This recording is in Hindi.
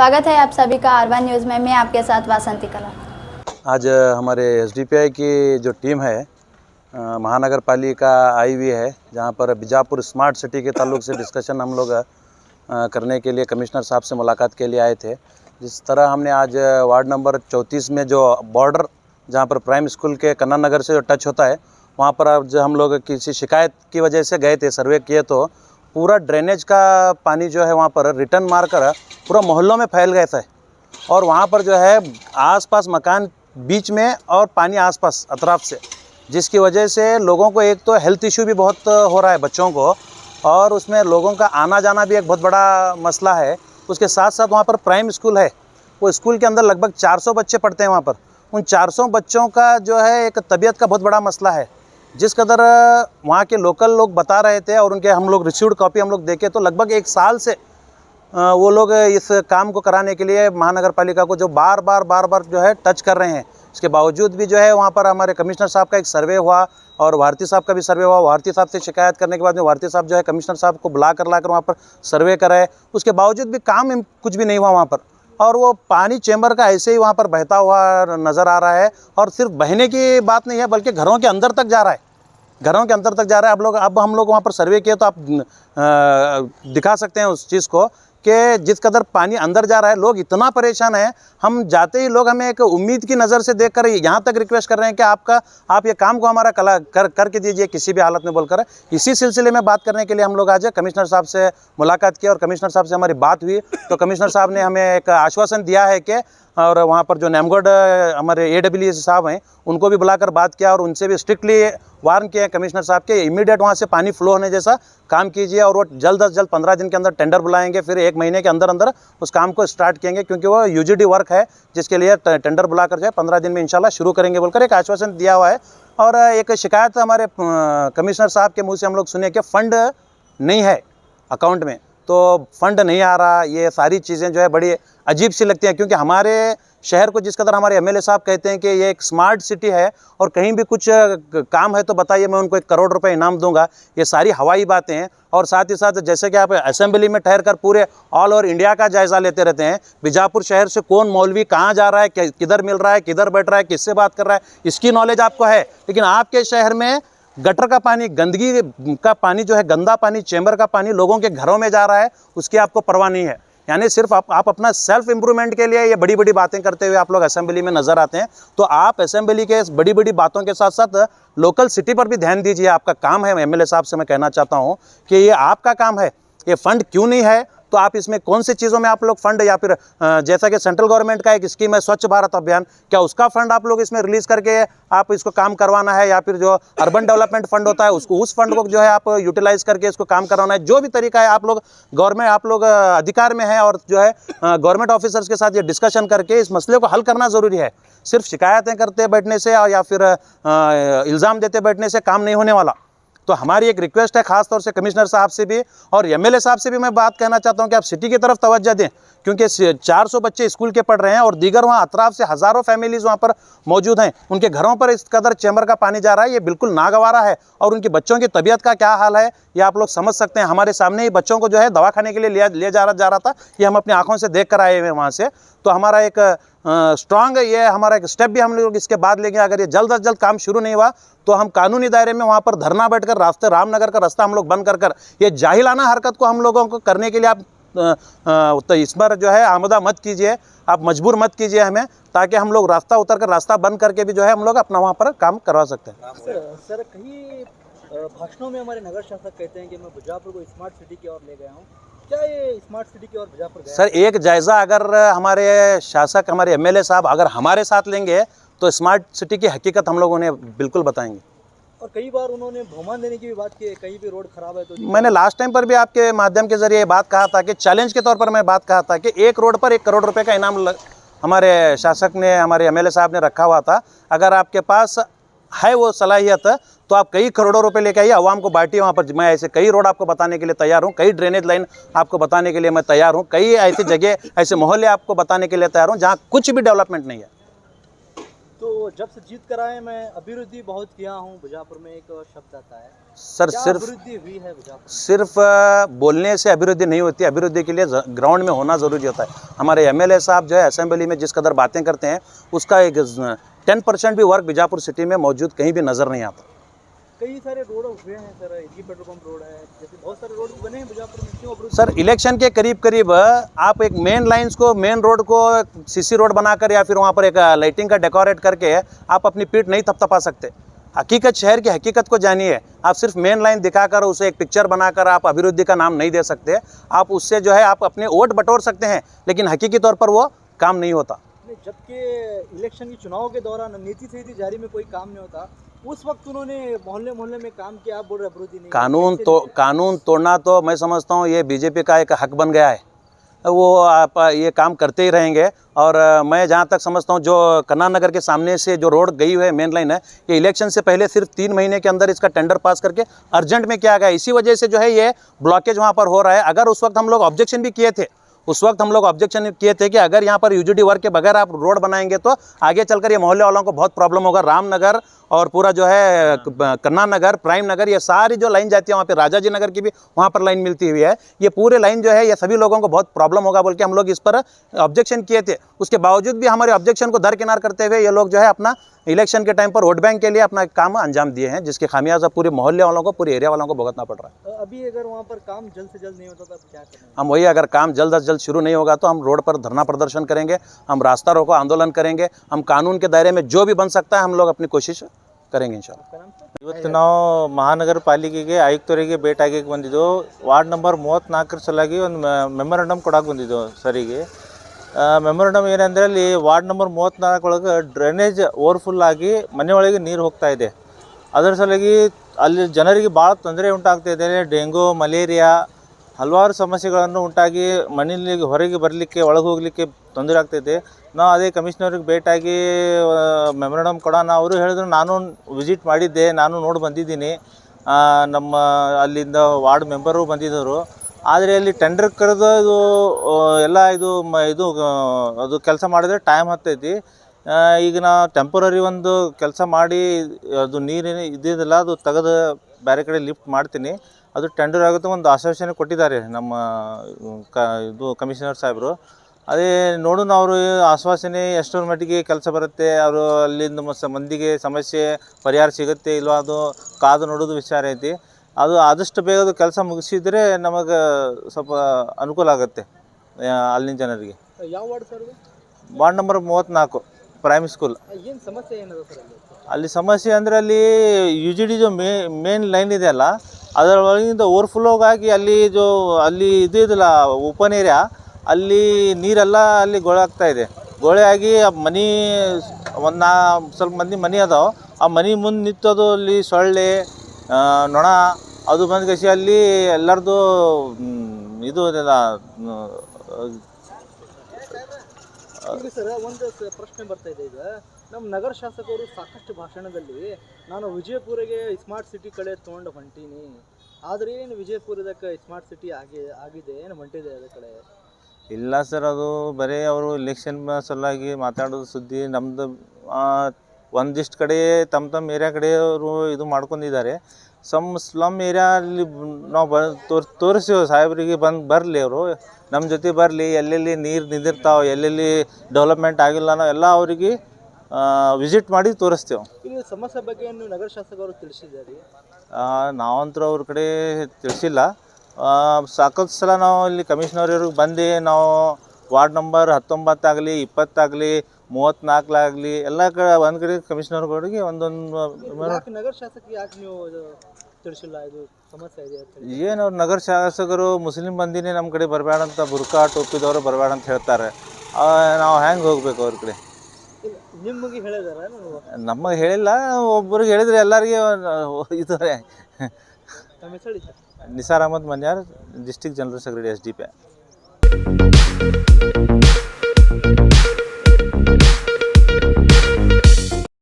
स्वागत है आप सभी का R1 न्यूज़ में। मैं आपके साथ वासंती कला। आज हमारे एसडीपीआई की जो टीम है महानगर पालिका आई हुई है, जहां पर बीजापुर स्मार्ट सिटी के ताल्लुक से डिस्कशन हम लोग करने के लिए कमिश्नर साहब से मुलाकात के लिए आए थे। जिस तरह हमने आज वार्ड नंबर 34 में जो बॉर्डर जहां पर प्राइम स्कूल के कन्ना नगर से जो टच होता है, वहां पर आज हम लोग किसी शिकायत की वजह से गए थे, सर्वे किए तो पूरा ड्रेनेज का पानी जो है वहाँ पर रिटर्न मारकर पूरा मोहल्लों में फैल गए थे। और वहाँ पर जो है आसपास मकान बीच में और पानी आसपास अतराफ से, जिसकी वजह से लोगों को एक तो हेल्थ इशू भी बहुत हो रहा है बच्चों को, और उसमें लोगों का आना जाना भी एक बहुत बड़ा मसला है। उसके साथ साथ वहाँ पर प्राइम स्कूल है, वो स्कूल के अंदर लगभग 400 बच्चे पढ़ते हैं वहाँ पर। उन 400 बच्चों का जो है एक तबीयत का बहुत बड़ा मसला है। जिस कदर वहाँ के लोकल लोग बता रहे थे और उनके हम लोग रिसीव्ड कॉपी हम लोग देखे तो लगभग 1 साल से वो लोग इस काम को कराने के लिए महानगर पालिका को जो बार बार जो है टच कर रहे हैं। इसके बावजूद भी जो है वहाँ पर हमारे कमिश्नर साहब का एक सर्वे हुआ और भारती साहब का भी सर्वे हुआ। भारती साहब से शिकायत करने के बाद में भारती साहब जो है कमिश्नर साहब को लाकर वहाँ पर सर्वे कराए। उसके बावजूद भी काम कुछ भी नहीं हुआ वहाँ पर, और वो पानी चैम्बर का ऐसे ही वहाँ पर बहता हुआ नज़र आ रहा है। और सिर्फ बहने की बात नहीं है, बल्कि घरों के अंदर तक जा रहा है, घरों के अंदर तक जा रहा है। अब हम लोग वहाँ पर सर्वे किए तो आप दिखा सकते हैं उस चीज़ को कि जिस कदर पानी अंदर जा रहा है, लोग इतना परेशान हैं। हम जाते ही लोग हमें एक उम्मीद की नज़र से देखकर यहाँ तक रिक्वेस्ट कर रहे हैं कि आप ये काम को हमारा करके दीजिए किसी भी हालत में बोलकर। इसी सिलसिले में बात करने के लिए हम लोग आज कमिश्नर साहब से मुलाकात की और कमिश्नर साहब से हमारी बात हुई तो कमिश्नर साहब ने हमें एक आश्वासन दिया है कि, और वहाँ पर जो नेमगढ़ हमारे AWS साहब हैं उनको भी बुलाकर बात किया और उनसे भी स्ट्रिक्टली वार्न किया कमिश्नर साहब के इमीडिएट वहाँ से पानी फ्लो होने जैसा काम कीजिए। और वो जल्द से जल्द 15 दिन के अंदर टेंडर बुलाएंगे, फिर 1 महीने के अंदर अंदर उस काम को स्टार्ट करेंगे, क्योंकि वो UGD वर्क है जिसके लिए टेंडर बुलाकर जो है 15 दिन में इंशाल्लाह शुरू करेंगे बोलकर एक आश्वासन दिया हुआ है। और एक शिकायत हमारे कमिश्नर साहब के मुँह से हम लोग सुने कि फ़ंड नहीं है अकाउंट में, तो फंड नहीं आ रहा। ये सारी चीज़ें जो है बड़ी अजीब सी लगती हैं, क्योंकि हमारे शहर को जिस कदर हमारे MLA साहब कहते हैं कि ये एक स्मार्ट सिटी है और कहीं भी कुछ काम है तो बताइए, मैं उनको 1 करोड़ रुपए इनाम दूंगा। ये सारी हवाई बातें हैं। और साथ ही साथ जैसे कि आप असेंबली में ठहर कर पूरे ऑल ओवर इंडिया का जायज़ा लेते रहते हैं, बीजापुर शहर से कौन मौलवी कहाँ जा रहा है, किधर मिल रहा है, किधर बैठ रहा है, किससे बात कर रहा है, इसकी नॉलेज आपको है। लेकिन आपके शहर में गटर का पानी, गंदगी का पानी जो है, गंदा पानी, चैम्बर का पानी लोगों के घरों में जा रहा है, उसकी आपको परवाह नहीं है। यानी सिर्फ आप अपना सेल्फ इम्प्रूवमेंट के लिए ये बड़ी बड़ी बातें करते हुए आप लोग असेंबली में नज़र आते हैं। तो आप असेंबली के बड़ी बड़ी बातों के साथ साथ लोकल सिटी पर भी ध्यान दीजिए। आपका काम है। MLA साहब से मैं कहना चाहता हूँ कि ये आपका काम है। ये फंड क्यों नहीं है, तो आप इसमें कौन सी चीज़ों में आप लोग फंड, या फिर जैसा कि सेंट्रल गवर्नमेंट का एक स्कीम है स्वच्छ भारत अभियान, क्या उसका फंड आप लोग इसमें रिलीज़ करके आप इसको काम करवाना है, या फिर जो अर्बन डेवलपमेंट फंड होता है उसको, उस फंड को जो है आप यूटिलाइज करके इसको काम करवाना है। जो भी तरीका है आप लोग अधिकार में हैं और जो है गवर्नमेंट ऑफिसर्स के साथ ये डिस्कशन करके इस मसले को हल करना ज़रूरी है। सिर्फ शिकायतें करते बैठने से या फिर इल्ज़ाम देते बैठने से काम नहीं होने वाला। तो हमारी एक रिक्वेस्ट है खास तौर से कमिश्नर साहब से भी और MLA साहब से भी मैं बात कहना चाहता हूं कि आप सिटी की तरफ तवज्जो दें, क्योंकि 400 बच्चे स्कूल के पढ़ रहे हैं और दीगर वहां अतराफ से हज़ारों फैमिलीज़ वहां पर मौजूद हैं। उनके घरों पर इस कदर चैम्बर का पानी जा रहा है, ये बिल्कुल नागवारा है। और उनके बच्चों की तबीयत का क्या हाल है ये आप लोग समझ सकते हैं। हमारे सामने ही बच्चों को जो है दवाखाने के लिए ले जा रहा था, ये हम अपनी आँखों से देख कर आए हुए हैं वहाँ से। तो हमारा एक स्ट्रांग ये हमारा एक स्टेप भी हम लोग इसके बाद लेंगे। अगर ये जल्द से जल्द काम शुरू नहीं हुआ तो हम कानूनी दायरे में वहाँ पर धरना बैठकर रास्ते रामनगर का रास्ता हम लोग बंद कर ये जाहिलाना हरकत को हम लोगों को करने के लिए आप तो इस बार जो है आमदा मत कीजिए, आप मजबूर मत कीजिए हमें, ताकि हम लोग रास्ता उतर कर रास्ता बंद करके भी जो है हम लोग अपना वहाँ पर काम करवा सकते हैं। सर कहीं भाषणों में हमारे नगर शासक कहते हैं कि मैं बीजापुर को स्मार्ट सिटी की ओर ले गया हूँ, क्या ये स्मार्ट सिटी की ओर बीजापुर गया? सर एक जायज़ा अगर हमारे शासक, हमारे MLA साहब अगर हमारे साथ लेंगे तो स्मार्ट सिटी की हकीकत हम लोग उन्हें बिल्कुल बताएंगे। और कई बार उन्होंने बहुमान देने की भी बात की है, कहीं भी रोड खराब है तो। मैंने लास्ट टाइम पर भी आपके माध्यम के जरिए बात कहा था कि चैलेंज के तौर पर मैं बात कहा था कि एक रोड पर 1 करोड़ रुपए का इनाम हमारे शासक ने, हमारे MLA साहब ने रखा हुआ था। अगर आपके पास है वो सलाहियत तो आप कई करोड़ों रुपए लेके आइए, आवाम को बांटिए। वहाँ पर मैं ऐसे कई रोड आपको बताने के लिए तैयार हूँ, कई ड्रेनेज लाइन आपको बताने के लिए मैं तैयार हूँ, कई ऐसी जगह, ऐसे मोहल्ले आपको बताने के लिए तैयार हूँ जहाँ कुछ भी डेवलपमेंट नहीं है। तो जब से जीत कर आए मैं अभिवृद्धि बहुत किया हूँ बीजापुर में, एक शब्द आता है। सर क्या सिर्फ अभिवृद्धि हुई है बीजापुर में? सिर्फ बोलने से अभिवृद्धि नहीं होती, अभिवृद्धि के लिए ग्राउंड में होना ज़रूरी होता है। हमारे एमएलए साहब जो है असेंबली में जिस कदर बातें करते हैं उसका एक 10% भी वर्क बीजापुर सिटी में मौजूद कहीं भी नज़र नहीं आता। कई सारे रोड हुए हैं sir, LG petrol pump road है, जैसे बहुत सारे रोड बने हैं बीजापुर में, क्यों अभिवृद्धि? सर इलेक्शन के करीब करीब आप एक मेन लाइंस को, मेन रोड को सीसी रोड बनाकर या फिर वहाँ पर एक लाइटिंग का डेकोरेट करके आप अपनी पीठ नहीं थपथपा सकते। हकीकत, शहर की हकीकत को जानिए। आप सिर्फ मेन लाइन दिखाकर उसे एक पिक्चर बनाकर आप अभिवृद्धि का नाम नहीं दे सकते। आप उससे जो है आप अपने वोट बटोर सकते हैं, लेकिन हकीकी तौर पर वो काम नहीं होता। जबकि इलेक्शन की चुनाव के दौरान नीति संहिता जारी में कोई काम नहीं होता, उस वक्त उन्होंने मोहल्ले मोहल्ले में काम किया, आप बोल रहे अभिवृद्धि नहीं। कानून तोड़ना तो मैं समझता हूँ ये बीजेपी का एक हक बन गया है। वो आप ये काम करते ही रहेंगे। और मैं जहाँ तक समझता हूँ जो कन्ना नगर के सामने से जो रोड गई हुई है मेन लाइन है, ये इलेक्शन से पहले सिर्फ 3 महीने के अंदर इसका टेंडर पास करके अर्जेंट में किया गया। इसी वजह से जो है ये ब्लॉकेज वहाँ पर हो रहा है। अगर उस वक्त हम लोग ऑब्जेक्शन भी किए थे, कि अगर यहाँ पर यूजीडी वर्क के बगैर आप रोड बनाएंगे तो आगे चलकर ये मोहल्ले वालों को बहुत प्रॉब्लम होगा। रामनगर और पूरा जो है कन्ना नगर, प्राइम नगर, ये सारी जो लाइन जाती है वहाँ पे राजा जी नगर की भी वहाँ पर लाइन मिलती हुई है, ये पूरे लाइन जो है ये सभी लोगों को बहुत प्रॉब्लम होगा बोल के हम लोग इस पर ऑब्जेक्शन किए थे। उसके बावजूद भी हमारे ऑब्जेक्शन को दरकिनार करते हुए ये लोग जो है अपना इलेक्शन के टाइम पर वोट बैंक के लिए अपना काम अंजाम दिए हैं, जिसके खामियाजा पूरे मोहल्ले वालों को, पूरे एरिया वालों को भुगतना पड़ रहा है। अभी अगर वहाँ पर काम जल्द से जल्द नहीं होता तो क्या करें? हम वही, अगर काम जल्द से जल्द शुरू नहीं होगा तो हम रोड पर धरना प्रदर्शन करेंगे, हम रास्ता रोको आंदोलन करेंगे, हम कानून के दायरे में जो भी बन सकता है हम लोग अपनी कोशिश करेंगे इंशाल्लाह। ಇವತ್ತು ನಾವು ಮಹಾನಗರ ಪಾಲಿಕೆಗೆ ಆಯುಕ್ತರಿಗೆ ಭೇಟಿಯಾಗಿ ಬಂದಿದ್ದು, ವಾರ್ಡ್ ನಂಬರ್ 34 ಸಲುವಾಗಿ ಒಂದು ಮೆಮೊರಂಡಮ್ ಕೊಡಕ್ಕೆ ಬಂದಿದ್ದು ಸರಿಗೆ. ಮೆಮೊರಂಡಮ್ ಏನಂದರೆ ಅಲ್ಲಿ ವಾರ್ಡ್ ನಂಬರ್ 34 ಒಳಗೆ ಡ್ರೈನೇಜ್ ಓವರ್ಫುಲ್ ಆಗಿ ಮನೆ ಒಳಗೆ ನೀರು ಹೋಗ್ತಾ ಇದೆ. ಅದರ ಸಲುವಾಗಿ ಅಲ್ಲಿ ಜನರಿಗೆ ಭಾಳ ತೊಂದರೆ ಉಂಟಾಗ್ತಾ ಇದೆ. ಡೆಂಗು, ಮಲೇರಿಯಾ ಹಲವಾರು ಸಮಸ್ಯೆಗಳನ್ನು ಉಂಟಾಗಿ ಮನೆಯಲ್ಲಿ ಹೊರಗೆ ಬರಲಿಕ್ಕೆ, ಒಳಗೆ ಹೋಗಲಿಕ್ಕೆ ತೊಂದರೆ ಆಗ್ತಾಯಿದೆ. ನಾವು ಅದೇ ಕಮಿಷನರ್ಗೆ ಭೇಟಿಯಾಗಿ ಮೆಮೊರಂಡಮ್ ಕೊಡೋಣ. ಅವರು ಹೇಳಿದ್ರು, ನಾನು ವಿಸಿಟ್ ಮಾಡಿದ್ದೆ, ನಾನು ನೋಡಿ ಬಂದಿದ್ದೀನಿ, ನಮ್ಮ ಅಲ್ಲಿಂದ ವಾರ್ಡ್ ಮೆಂಬರು ಬಂದಿದ್ದರು. ಆದರೆ ಅಲ್ಲಿ ಟೆಂಡರ್ ಕರೆದು ಇದು ಎಲ್ಲ ಇದು ಅದು ಕೆಲಸ ಮಾಡಿದ್ರೆ ಟೈಮ್ ಹತ್ತೈತಿ. ಈಗ ನಾವು ಟೆಂಪರರಿ ಒಂದು ಕೆಲಸ ಮಾಡಿ ಅದು ನೀರೇನು ಇದ್ದಿದ್ದಿಲ್ಲ, ಅದು ತೆಗೆದು ಬೇರೆ ಕಡೆ ಲಿಫ್ಟ್ ಮಾಡ್ತೀನಿ, ಅದು ಟೆಂಡರ್ ಆಗುತ್ತೆ ಒಂದು ಆಶ್ವಾಸನೆ ಕೊಟ್ಟಿದ್ದಾರೆ ನಮ್ಮ ಇದು ಕಮಿಷನರ್ ಸಾಹೇಬರು. ಅದೇ ನೋಡೋಣ ಅವರು ಆಶ್ವಾಸನೆ ಎಷ್ಟರ ಮಟ್ಟಿಗೆ ಕೆಲಸ ಬರುತ್ತೆ, ಅವರು ಅಲ್ಲಿಂದ ಮಂದಿಗೆ ಸಮಸ್ಯೆ ಪರಿಹಾರ ಸಿಗುತ್ತೆ ಇಲ್ವಾ, ಅದು ಕಾದು ನೋಡೋದು ವಿಚಾರ ಐತಿ. ಅದು ಆದಷ್ಟು ಬೇಗ ಅದು ಕೆಲಸ ಮುಗಿಸಿದರೆ ನಮಗೆ ಸ್ವಲ್ಪ ಅನುಕೂಲ ಆಗುತ್ತೆ ಅಲ್ಲಿನ ಜನರಿಗೆ. ಯಾವ ward sir? Ward number 34 prime school. ಏನು ಸಮಸ್ಯೆ ಏನದ ಸರ್ ಅಲ್ಲಿ ಸಮಸ್ಯೆ ಅಂದರೆ ಅಲ್ಲಿ UGD जो ಮೇನ್ ಲೈನ್ ಇದೆ ಅಲ್ಲ, ಅದರ ಒಳಗಿಂದ ಓವರ್ಫ್ಲೋಗಾಗಿ ಅಲ್ಲಿ ಇದು ಇದಲ್ಲ ಓಪನ್ ಏರಿಯಾ, ಅಲ್ಲಿ ನೀರೆಲ್ಲ ಅಲ್ಲಿ ಗೊಳೆ ಆಗ್ತಾ ಇದೆ. ಗೊಳೆ ಆಗಿ ಮನೆ ಸ್ವಲ್ಪ ಮಂದಿ ಮನೆ ಅದಾವೆ, ಆ ಮನೆ ಮುಂದೆ ನಿಂತದು ಅಲ್ಲಿ ಸೊಳ್ಳೆ ನೊಣ ಅದು ಬಂದು ಕಸಿ ಅಲ್ಲಿ ಎಲ್ಲರದು ಇದು ಇದೆಲ್ಲ. ಈಗ ಸರ್ ಒಂದು ಪ್ರಶ್ನೆ ಬರ್ತಾ ಇದೆ. ಈಗ ನಮ್ಮ ನಗರ ಶಾಸಕರು ಸಾಕಷ್ಟು ಭಾಷಣದಲ್ಲಿ ನಾನು ವಿಜಯಪುರಿಗೆ ಸ್ಮಾರ್ಟ್ ಸಿಟಿ ಕಡೆ ತೊಗೊಂಡು ಹೊಂಟೀನಿ, ಆದರೆ ಏನು ವಿಜಯಪುರದಕ್ಕೆ ಸ್ಮಾರ್ಟ್ ಸಿಟಿ ಆಗಿದೆ ಏನು ಹೊಂಟಿದೆ ಅದ ಕಡೆ? ಇಲ್ಲ ಸರ್, ಅದು ಬರೀ ಅವರು ಇಲೆಕ್ಷನ್ ಸಲುವಾಗಿ ಮಾತಾಡೋದು ಸುದ್ದಿ. ನಮ್ಮದು ಒಂದಿಷ್ಟು ಕಡೆ ತಮ್ಮ ಏರಿಯಾ ಕಡೆ ಅವರು ಇದು ಮಾಡ್ಕೊಂಡಿದ್ದಾರೆ. ಸ್ಲಮ್ ಏರಿಯಾ ಅಲ್ಲಿ ನಾವು ತೋರಿಸ್ತೀವಿ ಸಾಹೇಬರಿಗೆ, ಬರಲಿ ಅವರು ನಮ್ಮ ಜೊತೆ ಬರಲಿ, ಎಲ್ಲೆಲ್ಲಿ ನೀರು ನಿಂದಿರ್ತಾವೆ, ಎಲ್ಲೆಲ್ಲಿ ಡೆವಲಪ್ಮೆಂಟ್ ಆಗಿಲ್ಲ ನಾವು ಎಲ್ಲ ಅವರಿಗೆ ವಿಸಿಟ್ ಮಾಡಿ ತೋರಿಸ್ತೇವೆ. ಇಲ್ಲಿ ಸಮಸ್ಯೆ ಬಗ್ಗೆ ನೀವು ನಗರ ಶಾಸಕರು ತಿಳಿಸಿದ್ದಾರೆ? ನಾವಂತೂ ಅವ್ರ ಕಡೆ ತಿಳಿಸಿಲ್ಲ. ಸಾಕಷ್ಟು ಸಲ ನಾವು ಇಲ್ಲಿ ಕಮಿಷನರ್ವ್ರಿಗೆ ಬಂದು ನಾವು ವಾರ್ಡ್ ನಂಬರ್ 19 ಆಗಲಿ, 20 ಆಗಲಿ, 34 ಆಗಲಿ ಎಲ್ಲ ಕಡೆ ಒಂದು ಕಡೆ ಕಮಿಷನರ್ಗಳಿಗೆ ಒಂದೊಂದು ನಗರ ಶಾಸಕ ಯಾಕೆ ನೀವು ತಿಳಿಸಿಲ್ಲ ಇದು ಸಮಸ್ಯೆ ಇದೆ ಅಂತ? ಏನು ಅವ್ರು ನಗರ ಶಾಸಕರು ಮುಸ್ಲಿಂ ಮಂದಿನೇ ನಮ್ಮ ಕಡೆ ಬರಬೇಡ ಅಂತ, ಬುರ್ಕಾ ಟೋಪಿದವರು ಬರಬೇಡ ಅಂತ ಹೇಳ್ತಾರೆ. ನಾವು ಹೆಂಗೆ ಹೋಗ್ಬೇಕು ಅವ್ರ ಕಡೆ? ನಿಮಗೆ ಹೇಳಿದಾರ? ನಮಗೆ ಹೇಳಿಲ್ಲ, ಒಬ್ಬರಿಗೆ ಹೇಳಿದ್ರೆ ಎಲ್ಲರಿಗೆ ಇದು. ನಮ್ಮ ಹೆಸರು Nisar Ahmad Manyar, district general secretary SDPI.